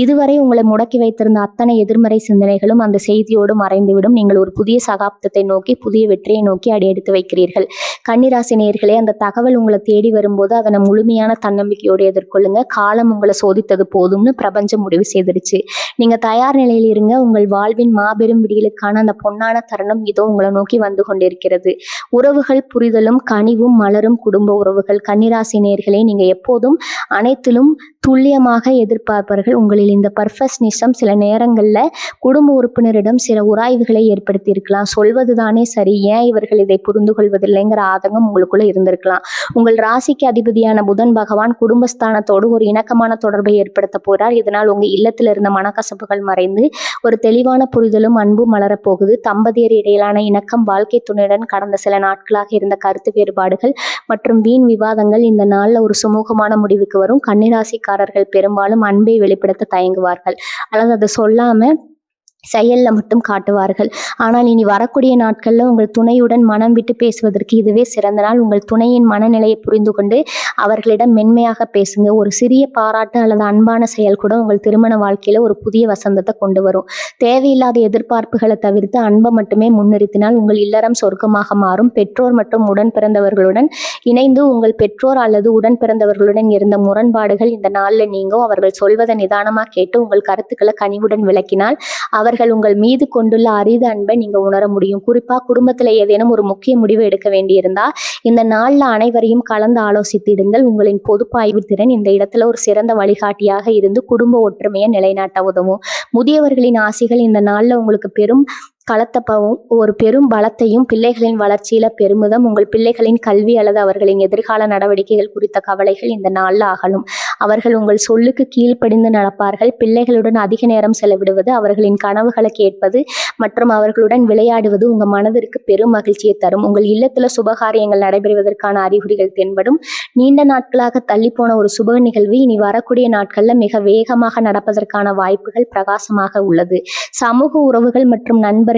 இதுவரை உங்களை முடக்கி வைத்திருந்த அத்தனை எதிர்மறை சிந்தனைகளும் அந்த செய்தியோடு மறைந்துவிடும். நீங்கள் ஒரு புதிய சகாப்தத்தை நோக்கி, புதிய வெற்றியை நோக்கி அடியெடுத்து வைக்கிறீர்கள். கன்னிராசி நேயர்களே, அந்த தகவல் உங்களை தேடி வரும்போது அதனை முழுமையான தன்னம்பிக்கையோடு எதிர்கொள்ளுங்க. காலம் உங்களை சோதித்தது போதும்னு பிரபஞ்சம் முடிவு செய்திருச்சு. நீங்க தயார் நிலையில் இருங்க. உங்கள் வாழ்வின் மாபெரும் விடியலுக்கான அந்த பொன்னான தருணம் இதோ உங்களை நோக்கி வந்து கொண்டிருக்கிறது. உறவுகள் புரிதலும் கனிவும் மலரும் குடும்ப உறவுகள். கன்னிராசி நேயர்களே, நீங்க எப்போதும் அனைத்திலும் துல்லியமாக எதிர்பார்ப்பார்கள். உங்களில் இந்த பர்ஃபெக்ஷனிசம் சில நேரங்கள்ல குடும்ப உறுப்பினரிடம் சில உராய்வுகளை ஏற்படுத்தி இருக்கலாம். சொல்வதுதானே சரி, ஏன் இவர்கள் இதை புரிந்து கொள்வதில்லைங்கிற ஆதங்கம் உங்களுக்குள்ள இருந்திருக்கலாம். உங்கள் ராசிக்கு அதிபதியான புதன் பகவான் குடும்பஸ்தானத்தோடு ஒரு இணக்கமான தொடர்பை ஏற்படுத்த போறார். இதனால் உங்க இல்லத்தில் இருந்த மனக்கசப்புகள் மறைந்து ஒரு தெளிவான புரிதலும் அன்பும் மலரப்போகுது. தம்பதியர் இடையிலான இணக்கம், வாழ்க்கை துணையுடன் கடந்த சில நாட்களாக இருந்த கருத்து வேறுபாடுகள் மற்றும் வீண் விவாதங்கள் இந்த நாள்ல ஒரு சுமூகமான முடிவுக்கு வரும். கன்னிராசிக்காரர்கள் பெரும்பாலும் அன்பை வெளிப்படுத்த தயங்குவார்கள், அல்லது அதை சொல்லாம செயல்ல மட்டும் காட்டுவார்கள். ஆனால் இனி வரக்கூடிய நாட்கள்ல உங்கள் துணையுடன் மனம் விட்டு பேசுவதற்கு இதுவே சிறந்த நாள். உங்கள் துணையின் மனநிலையை புரிந்து கொண்டு அவர்களிடம் மென்மையாக பேசுங்க. ஒரு சிறிய பாராட்டு அல்லது அன்பான செயல் கூட உங்கள் திருமண வாழ்க்கையில ஒரு புதிய வசந்தத்தை கொண்டு வரும். தேவையில்லாத எதிர்பார்ப்புகளை தவிர்த்து அன்பை மட்டுமே முன்னிறுத்தினால் உங்கள் இல்லறம் சொர்க்கமாக மாறும். பெற்றோர் மற்றும் உடன் பிறந்தவர்களுடன் இணைந்து உங்கள் பெற்றோர் அல்லது உடன் பிறந்தவர்களுடன் இருந்த முரண்பாடுகள் இந்த நாள்ல நீங்கும். அவர்கள் சொல்வதை நிதானமாக கேட்டு உங்கள் கருத்துக்களை கனிவுடன் விளக்கினால் அவர்கள் உங்கள் மீது கொண்டுள்ள அரித அன்பை நீங்க உணர முடியும். குறிப்பா குடும்பத்துல ஏதேனும் ஒரு முக்கிய முடிவு எடுக்க வேண்டியிருந்தா இந்த நாள்ல அனைவரையும் கலந்து ஆலோசித்திடுங்கள். உங்களின் பொதுப்பாய்வு திறன் இந்த இடத்துல ஒரு சிறந்த வழிகாட்டியாக இருந்து குடும்ப ஒற்றுமையை நிலைநாட்ட உதவும். முதியவர்களின் ஆசைகள் இந்த நாள்ல உங்களுக்கு ஒரு பெரும் பலத்தையும் பிள்ளைகளின் வளர்ச்சியில பெருமிதம். உங்கள் பிள்ளைகளின் கல்வி அல்லது அவர்களின் எதிர்கால நடவடிக்கைகள் குறித்த கவலைகள் இந்த நாள்ல அகலும். அவர்கள் உங்கள் சொல்லுக்கு கீழ்ப்படிந்து நடப்பார்கள். பிள்ளைகளுடன் அதிக நேரம் செலவிடுவது, அவர்களின் கனவுகளை கேட்பது மற்றும் அவர்களுடன் விளையாடுவது உங்க மனதிற்கு பெரும் மகிழ்ச்சியை தரும். உங்கள் இல்லத்துல சுபகாரியங்கள் நடைபெறுவதற்கான அறிகுறிகள் தென்படும். நீண்ட நாட்களாக தள்ளிப்போன ஒரு சுப நிகழ்வு இனி வரக்கூடிய நாட்கள்ல மிக வேகமாக நடப்பதற்கான வாய்ப்புகள் பிரகாசமாக உள்ளது. சமூக உறவுகள் மற்றும் நண்பர்கள்,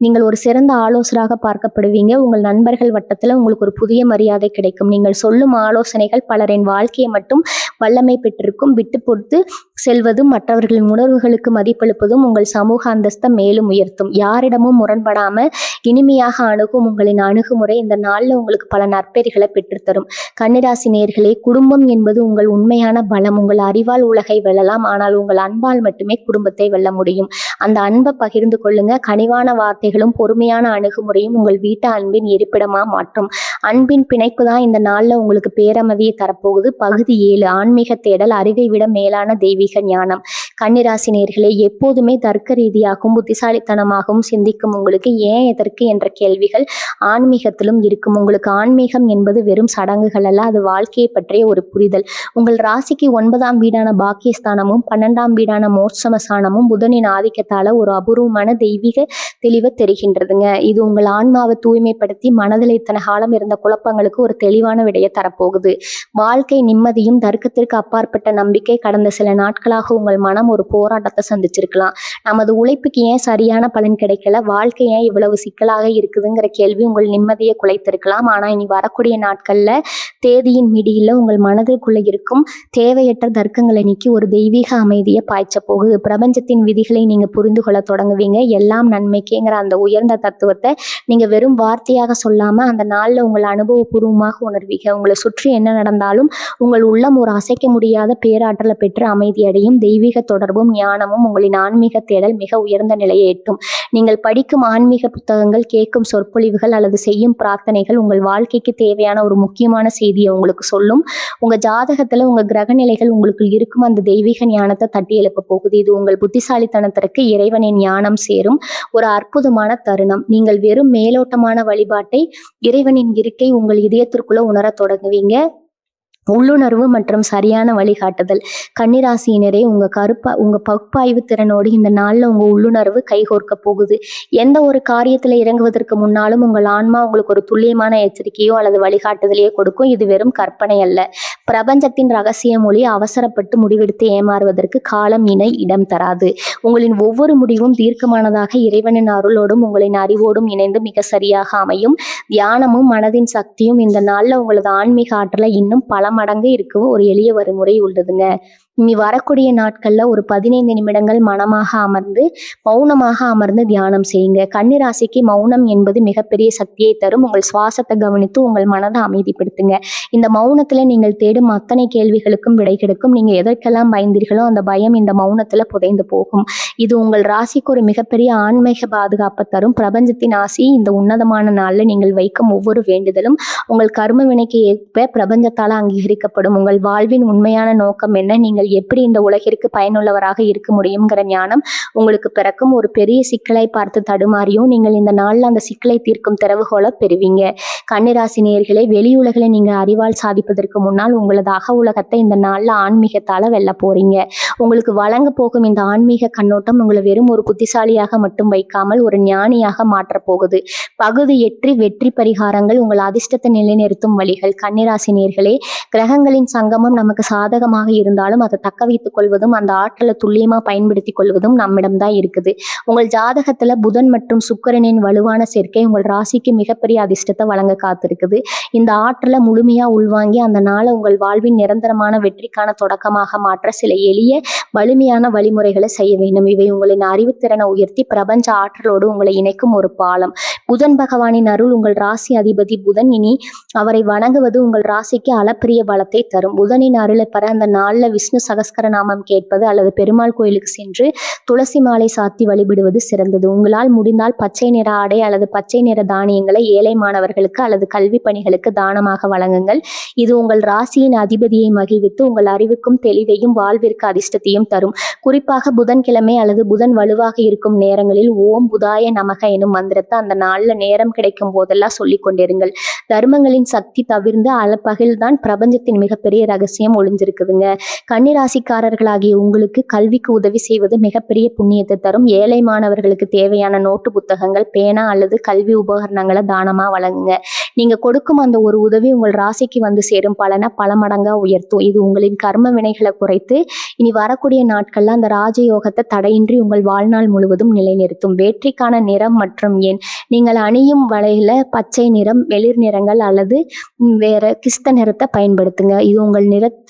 நீங்கள் ஒரு சிறந்த ஆலோசகராக பார்க்கப்படுவீங்க. உங்கள் நண்பர்கள் வட்டத்துல உங்களுக்கு ஒரு புதிய மரியாதை கிடைக்கும். நீங்கள் சொல்லும் ஆலோசனைகள் பலரின் வாழ்க்கையை மட்டும் வல்லமை பெற்றிருக்கும். விட்டு பொறுத்து செல்வதும் மற்றவர்களின் உணர்வுகளுக்கு மதிப்பளிப்பதும் உங்கள் சமூக அந்தஸ்தை மேலும் உயர்த்தும். யாரிடமும் முரண்படாம இனிமையாக அணுகும் உங்களின் அணுகுமுறை இந்த நாள்ல உங்களுக்கு பல நற்பெயர்களை பெற்றுத்தரும். கன்னிராசி நேயர்களே, குடும்பம் என்பது உங்கள் உண்மையான பலம். உங்கள் அறிவால் உலகை வெல்லலாம், ஆனால் உங்கள் அன்பால் மட்டுமே குடும்பத்தை வெல்ல முடியும். அந்த அன்பை பகிர்ந்து கொள்ளுங்க. கனிவான வார்த்தைகளும் பொறுமையான அணுகுமுறையும் உங்கள் வீட்டை அன்பின் இருப்பிடமா மாற்றும். அன்பின் பிணைப்பு தான் இந்த நாள்ல உங்களுக்கு பேரமதியை தரப்போகுது. பகுதி 7, ஆன்மீக தேடல், அறிவை விட மேலான தெய்வீக ஞானம். கன்னிராசி நேயர்களே, எப்போதுமே தர்க்க ரீதியாகவும் புத்திசாலித்தனமாகவும் சிந்திக்கும் உங்களுக்கு ஏன் எதற்கு என்ற கேள்விகள் ஆன்மீகத்திலும் இருக்கும். உங்களுக்கு ஆன்மீகம் என்பது வெறும் சடங்குகள் அல்ல, அது வாழ்க்கையை பற்றிய ஒரு புரிதல். உங்கள் ராசிக்கு 9ஆம் வீடான பாக்கியஸ்தானமும் 12ஆம் வீடான மோட்சமஸ்தானமும் புதனின் ஆதிக்கத்தால ஒரு அபூர்வமான தெய்வீக தெளிவை தெரிகின்றதுங்க. இது உங்கள் ஆன்மாவை தூய்மைப்படுத்தி மனதில் இத்தனை காலம் இருந்த குழப்பங்களுக்கு ஒரு தெளிவான விடையை தரப்போகுது. வாழ்க்கை நிம்மதியும் தர்க்கத்திற்கு அப்பாற்பட்ட நம்பிக்கை. கடந்த சில நாட்களாக உங்கள் மனம் ஒரு போராட்டத்தை சந்திச்சிருக்கலாம். நமது உழைப்புக்கு ஏன் சரியான பலன் கிடைக்கல, வாழ்க்கை ஏன் இவ்வளவு சிக்கலாக இருக்குதுங்கிற கேள்வி உங்கள் நிம்மதியை குலைத்திருக்கலாம். ஆனா இனி வரக்கூடிய நாட்கள்ல தேதியின் மிடியில் உங்கள் மனதிற்குள்ள இருக்கும் தேவையற்ற தர்க்கங்களை நீக்கி ஒரு தெய்வீக அமைதியை பாய்ச்ச போகுது. பிரபஞ்சத்தின் விதிகளை நீங்க புரிந்து கொள்ள தொடங்குவீங்க. எல்லாம் நன்மைக்கேங்கிற அந்த உயர்ந்த தத்துவத்தை நீங்க வெறும் வார்த்தையாக சொல்லாம அந்த நாள்ல உங்கள் அனுபவபூர்வமாக உணர்வீங்க. உங்களை சுற்றி என்ன நடந்தாலும் உங்கள் உள்ளம் ஒரு அசைக்க முடியாத பேராற்றலை பெற்று அமைதியடையும். தெய்வீக தொடர்பும் ஞானமும் உங்களின் ஆன்மீக தேடல் மிக உயர்ந்த நிலையை எட்டும். நீங்கள் படிக்கும் ஆன்மீக புத்தகங்கள், கேட்கும் சொற்பொழிவுகள் அல்லது செய்யும் பிரார்த்தனைகள் உங்கள் வாழ்க்கைக்கு தேவையான ஒரு முக்கியமான செய்தியை உங்களுக்கு சொல்லும். உங்க ஜாதகத்துல உங்க கிரக நிலைகள் உங்களுக்கு இருக்கும் அந்த தெய்வீக ஞானத்தை தட்டி எழுப்ப போகுது. இது உங்கள் புத்திசாலித்தனத்திற்கு இறைவனின் ஞானம் சேரும் ஒரு அற்புதமான தருணம். நீங்கள் வெறும் மேலோட்டமான வழிபாட்டை இறைவனின் இருக்கை உங்கள் இதயத்திற்குள்ள உணர தொடங்குவீங்க. உள்ளுணர்வு மற்றும் சரியான வழிகாட்டுதல். கன்னிராசியினரே, உங்க பகுப்பாய்வு திறனோடு இந்த நாள்ல உங்க உள்ளுணர்வு கைகோர்க்க போகுது. எந்த ஒரு காரியத்துல இறங்குவதற்கு முன்னாலும் உங்கள் ஆன்மா உங்களுக்கு ஒரு துல்லியமான எச்சரிக்கையோ அல்லது வழிகாட்டுதலையோ கொடுக்கும். இது வெறும் கற்பனை அல்ல. பிரபஞ்சத்தின் ரகசிய மொழி. அவசரப்பட்டு முடிவெடுத்து ஏமாறுவதற்கு காலம் இணை இடம் தராது. உங்களின் ஒவ்வொரு முடிவும் தீர்க்கமானதாக இறைவனின் அருளோடும் உங்களின் அறிவோடும் இணைந்து மிக சரியாக அமையும். தியானமும் மனதின் சக்தியும் இந்த நாள்ல உங்களது ஆன்மீக ஆற்றலை இன்னும் பல மடங்கு இருக்கும் ஒரு எளிய வழிமுறை உள்ளதுங்க. இனி வரக்கூடிய நாட்கள்ல ஒரு 15 நிமிடங்கள் மௌனமாக அமர்ந்து தியானம் செய்யுங்க. கன்னிராசிக்கு மௌனம் என்பது மிகப்பெரிய சக்தியை தரும். உங்கள் சுவாசத்தை கவனித்து உங்கள் மனதை அமைதிப்படுத்துங்க. இந்த மௌனத்துல நீங்கள் தேடும் அத்தனை கேள்விகளுக்கும் விடை கிடைக்கும். நீங்க எதற்கெல்லாம் பயந்தீர்களோ அந்த பயம் இந்த மௌனத்துல புதைந்து போகும். இது உங்கள் ராசிக்கு ஒரு மிகப்பெரிய ஆன்மீக பாதுகாப்பை தரும். பிரபஞ்சத்தின் ஆசி இந்த உன்னதமான நாள்ல நீங்கள் வைக்கும் ஒவ்வொரு வேண்டுதலும் உங்கள் கர்ம வினைக்கு ஏற்ப பிரபஞ்சத்தால் அங்கீகரிக்கப்படும். உங்கள் வாழ்வின் உண்மையான நோக்கம் என்ன, நீங்கள் எப்படி இந்த உலகிற்கு பயனுள்ளவராக இருக்க முடியுங்கிற ஞானம் உங்களுக்கு பிறக்கும். ஒரு பெரிய சிக்கலை பார்த்து தடுமாறியும் நீங்கள் இந்த நாள்ல அந்த சிக்கலை தீர்க்கும் திறவுகோலை பெறுவீங்க. கன்னிராசி நேயர்களே, வெளி உலகில நீங்க அறிவால் சாதிப்பதற்கு முன்னால் உங்களது அக உலகத்தை இந்த நாள்ல ஆன்மீகத்தால வெல்ல போறீங்க. உங்களுக்கு வழங்க போகும் இந்த ஆன்மீக கண்ணோட்டம் உங்களை வெறும் ஒரு புத்திசாலியாக மட்டும் வைக்காமல் ஒரு ஞானியாக மாற்ற போகுது. பகுதி 8, வெற்றி பரிகாரங்கள், உங்கள் அதிர்ஷ்டத்தை நிலைநிறுத்தும் வழிகள். கன்னிராசி நேயர்களே, கிரகங்களின் சங்கமம் நமக்கு சாதகமாக இருந்தாலும் அதை தக்க வைத்துக் கொள்வதும் அந்த ஆற்றலை துல்லியமா பயன்படுத்தி கொள்வதும் நம்மிடம்தான் இருக்குது. உங்கள் ஜாதகத்துல புதன் மற்றும் சுக்கிரனின் வலுவான சேர்க்கை உங்கள் ராசிக்கு மிகப்பெரிய அதிர்ஷ்டத்தை வழங்க காத்திருக்குது. இந்த ஆற்றலை முழுமையா உள்வாங்கி அந்த நாளை உங்கள் வாழ்வின் நிரந்தரமான வெற்றிக்கான தொடக்கமாக மாற்ற சில எளிய வலிமையான வழிமுறைகளை செய்ய வேண்டும். இவை உங்களின் அறிவுத்திறனை உயர்த்தி பிரபஞ்ச ஆற்றலோடு உங்களை இணைக்கும் ஒரு பாலம். புதன் பகவானின் அருள். உங்கள் ராசி அதிபதி புதன். இனி அவரை வணங்குவது உங்கள் ராசிக்கு அளப்பரிய பலத்தை தரும். புதனின் அருளை பெற அந்த நாள்ல விஷ்ணு சகஸ்கர நாமம் கேட்பது அல்லது பெருமாள் கோயிலுக்கு சென்று துளசி மாலை சாத்தி வழிபடுவது சிறந்தது. உங்களால் முடிந்தால் பச்சை நிற ஆடை அல்லது பச்சை நிற தானியங்களை ஏழை மாணவர்களுக்கு அல்லது கல்வி பணிகளுக்கு தானமாக வழங்குங்கள். இது உங்கள் ராசியின் அதிபதியை மகிழ்வித்து உங்கள் அறிவுக்கும் தெளிவையும் வாழ்விற்கு அதிர்ஷ்டத்தையும் தரும். குறிப்பாக புதன்கிழமை அல்லது புதன் வலுவாக இருக்கும் நேரங்களில் ஓம் புதாய நமக எனும் மந்திரத்தை அந்த நாள்ல நேரம் கிடைக்கும் போதெல்லாம் சொல்லிக் கொண்டிருங்கள். தர்மங்களின் சக்தி தவிர்ந்து அளப்பகில்தான் பிரபஞ்சத்தின் மிகப்பெரிய ரகசியம் ஒளிஞ்சிருக்குதுங்க. கன்னிராசிக்காரர்களாகிய உங்களுக்கு கல்விக்கு உதவி செய்வது மிகப்பெரிய புண்ணியத்தை தரும். ஏழை மாணவர்களுக்கு தேவையான நோட்டு புத்தகங்கள், பேனா அல்லது கல்வி உபகரணங்களை தானமா வழங்குங்க. நீங்க கொடுக்கும் அந்த ஒரு உதவி உங்கள் ராசிக்கு வந்து சேரும் பலனை பல மடங்கா உயர்த்தும். இது உங்களின் கர்ம வினைகளை குறைத்து இனி வரக்கூடிய நாட்கள்ல அந்த ராஜயோகத்தை தடையின்றி உங்கள் வாழ்நாள் முழுவதும் நிலைநிறுத்தும். வெற்றிக்கான நிறம் மற்றும் எண். நீங்கள் அணியும் வலையில பச்சை நிறம், வெளிர் நிறங்கள் அல்லது வேற கிஸ்த நிறத்தை பயன்படுத்த பயன்படுத்துங்க. இது உங்கள்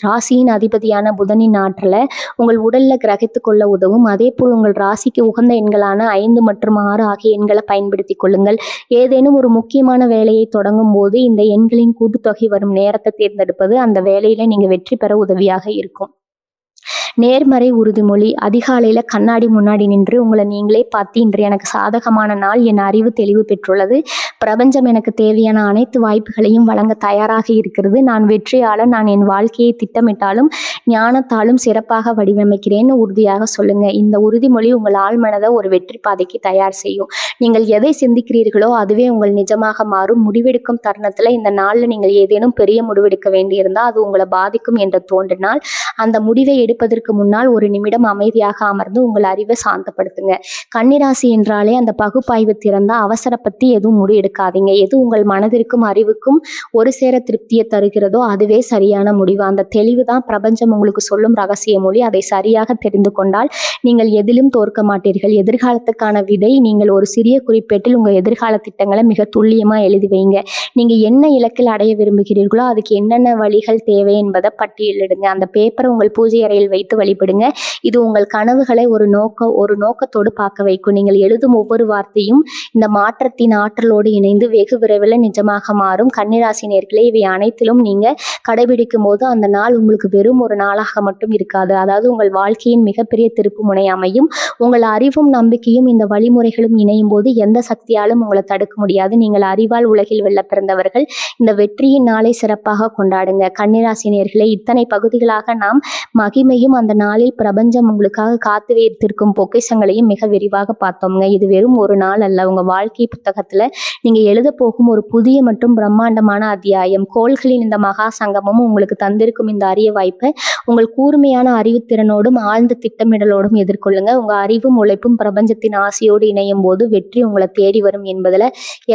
ராசியின் அதிபதியான புதனின் ஆற்றலை உங்கள் உடல்ல கிரகித்து கொள்ள உதவும். அதேபோல் உங்கள் ராசிக்கு உகந்த எண்களான 5 மற்றும் 6 ஆகிய எண்களை பயன்படுத்திக் கொள்ளுங்கள். ஏதேனும் ஒரு முக்கியமான வேலையை தொடங்கும் போது இந்த எண்களின் கூட்டுத்தொகை வரும் நேரத்தை தேர்ந்தெடுப்பது அந்த வேலையில நீங்க வெற்றி பெற உதவியாக இருக்கும். நேர்மறை உறுதிமொழி. அதிகாலையில கண்ணாடி முன்னாடி நின்று உங்களை நீங்களே பார்த்து, இன்று எனக்கு சாதகமான நாள், என் அறிவு தெளிவு பெற்றுள்ளது, பிரபஞ்சம் எனக்கு தேவையான அனைத்து வாய்ப்புகளையும் வழங்க தயாராக இருக்கிறது, நான் வெற்றியாளன், நான் என் வாழ்க்கையை திட்டமிட்டாலும் ஞானத்தாலும் சிறப்பாக வடிவமைக்கிறேன்னு உறுதியாக சொல்லுங்க. இந்த உறுதிமொழி உங்கள் ஆழ்மனதை ஒரு வெற்றி பாதைக்கு தயார் செய்யும். நீங்கள் எதை சிந்திக்கிறீர்களோ அதுவே உங்கள் நிஜமாக மாறும். முடிவெடுக்கும் தருணத்துல இந்த நாள்ல நீங்கள் ஏதேனும் பெரிய முடிவெடுக்க வேண்டியிருந்தால் அது உங்களை பாதிக்கும் என்று தோன்றினால் அந்த முடிவை எடுப்பதற்கு முன்னால் ஒரு நிமிடம் அமைதியாக அமர்ந்து உங்கள் அறிவை சாந்தப்படுத்துங்க. கன்னிராசி என்றாலே அந்த பகுப்பாய்வு திறந்தா அவசரப்பட்டு எதுவும் முடிவெடுக்காதீங்க. எது உங்கள் மனதிற்கும் அறிவுக்கும் ஒரு சேர திருப்தியை தருகிறதோ அதுவே சரியான முடிவு. அந்த தெளிவு தான் பிரபஞ்சம் உங்களுக்கு சொல்லும் ரகசிய மொழி. அதை சரியாக தெரிந்து கொண்டால் நீங்கள் எதிலும் தோற்க மாட்டீர்கள். எதிர்காலத்துக்கான விதை. நீங்கள் ஒரு சிறிய குறிப்பேட்டில் உங்கள் எதிர்கால திட்டங்களை மிக துல்லியமா எழுதி வைங்க. நீங்க என்ன இலக்கில் அடைய விரும்புகிறீர்களோ அதுக்கு என்னென்ன வழிகள் தேவை என்பதை பட்டியலிடுங்க. அந்த பேப்பரை உங்கள் பூஜை அறையில் வைத்து வழிபடுங்க. இது உங்கள் கனவுகளை ஒரு நோக்கத்தோடு பார்க்க வைக்கும். நீங்கள் எழுதும் ஒவ்வொரு வார்த்தையும் இந்த மாற்றத்தின் ஆற்றலோடு இணைந்து வெகு விரைவில் நிஜமாக மாறும். கன்னிராசி நேயர்களே, இவை அனைத்திலும் நீங்க கடைபிடிக்கும் போது அந்த நாள் உங்களுக்கு வெறும் ஒரு நாளாக மட்டும் இருக்காது. அதாவது உங்கள் வாழ்க்கையின் மிகப்பெரிய திருப்பு முனை அமையும். உங்கள் அறிவும் நம்பிக்கையும் இந்த வழிமுறைகளும் இணையும் போது எந்த சக்தியாலும் உங்களை தடுக்க முடியாது. நீங்கள் அறிவால் உலகில் வெல்ல பிறந்தவர்கள். இந்த வெற்றியின் நாளை சிறப்பாக கொண்டாடுங்க. கன்னிராசி நேயர்களே, இத்தனை பகுதிகளாக நாம் மகிமையும் அந்த நாளில் பிரபஞ்சம் உங்களுக்காக காத்து வைத்திருக்கும் பொக்கிஷங்களையும் மிக விரிவாக பார்த்தோம்ங்க. இது வெறும் ஒரு நாள் அல்ல, உங்க வாழ்க்கை புத்தகத்துல நீங்க எழுத போகும் ஒரு புதிய மற்றும் பிரம்மாண்டமான அத்தியாயம். கோள்களின் இந்த மகா சங்கமும் உங்களுக்கு தந்திருக்கும் இந்த அரிய வாய்ப்பை உங்கள் கூர்மையான அறிவுத்திறனோடும் ஆழ்ந்த திட்டமிடலோடும் எதிர்கொள்ளுங்க. உங்க அறிவும் உழைப்பும் பிரபஞ்சத்தின் ஆசையோடு இணையும் போது வெற்றி உங்களை தேடி வரும் என்பதுல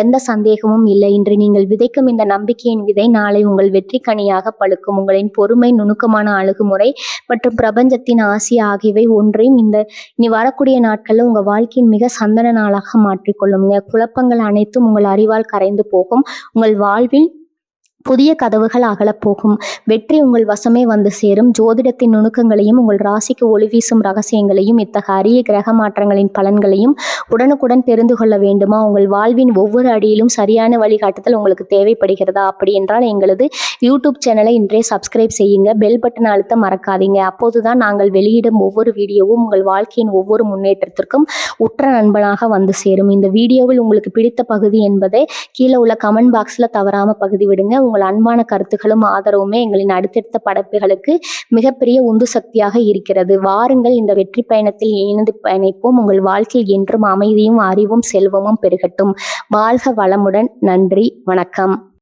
எந்த சந்தேகமும் இல்லை. இன்று நீங்கள் விதைக்கும் இந்த நம்பிக்கையின் விதை நாளை உங்கள் வெற்றி கனியாக பழுக்கும். உங்களின் பொறுமை, நுணுக்கமான அணுகுமுறை மற்றும் பிரபஞ்சத்தின் ஆசி ஆகியவை ஒன்றையும் இனி வரக்கூடிய நாட்கள்ல உங்க வாழ்க்கையின் மிக சந்தன நாளாக மாற்றிக்கொள்ளுங்க. குழப்பங்கள் அனைத்தும் உங்கள் அறிவால் கரைந்து போகும். உங்கள் வாழ்வில் புதிய கதவுகள் அகலப்போகும். வெற்றி உங்கள் வசமே வந்து சேரும். ஜோதிடத்தின் நுணுக்கங்களையும் உங்கள் ராசிக்கு ஒளி வீசும் ரகசியங்களையும் இத்தகைய அரிய கிரக மாற்றங்களின் பலன்களையும் உடனுக்குடன் தெரிந்து கொள்ள வேண்டுமா? உங்கள் வாழ்வின் ஒவ்வொரு அடியிலும் சரியான வழிகாட்டுதல் உங்களுக்கு தேவைப்படுகிறதா? அப்படி என்றால் எங்களது யூடியூப் சேனலை இன்றே சப்ஸ்கிரைப் செய்யுங்க. பெல் பட்டன் அழுத்த மறக்காதீங்க. அப்போதுதான் நாங்கள் வெளியிடும் ஒவ்வொரு வீடியோவும் உங்கள் வாழ்க்கையின் ஒவ்வொரு முன்னேற்றத்திற்கும் உற்ற நண்பனாக வந்து சேரும். இந்த வீடியோவில் உங்களுக்கு பிடித்த பகுதி என்பதை கீழே உள்ள கமெண்ட் பாக்ஸ்ல தவறாம பகிர்ந்துவிடுங்க. உங்கள் அன்பான கருத்துக்களும் ஆதரவுமே எங்களின் அடுத்தடுத்த படைப்புகளுக்கு மிகப்பெரிய உந்து சக்தியாக இருக்கிறது. வாருங்கள், இந்த வெற்றி பயணத்தில் இணைந்து பயணிப்போம். உங்கள் வாழ்க்கையில் என்றும் அமைதியும் அறிவும் செல்வமும் பெருகட்டும். வாழ்க வளமுடன். நன்றி, வணக்கம்.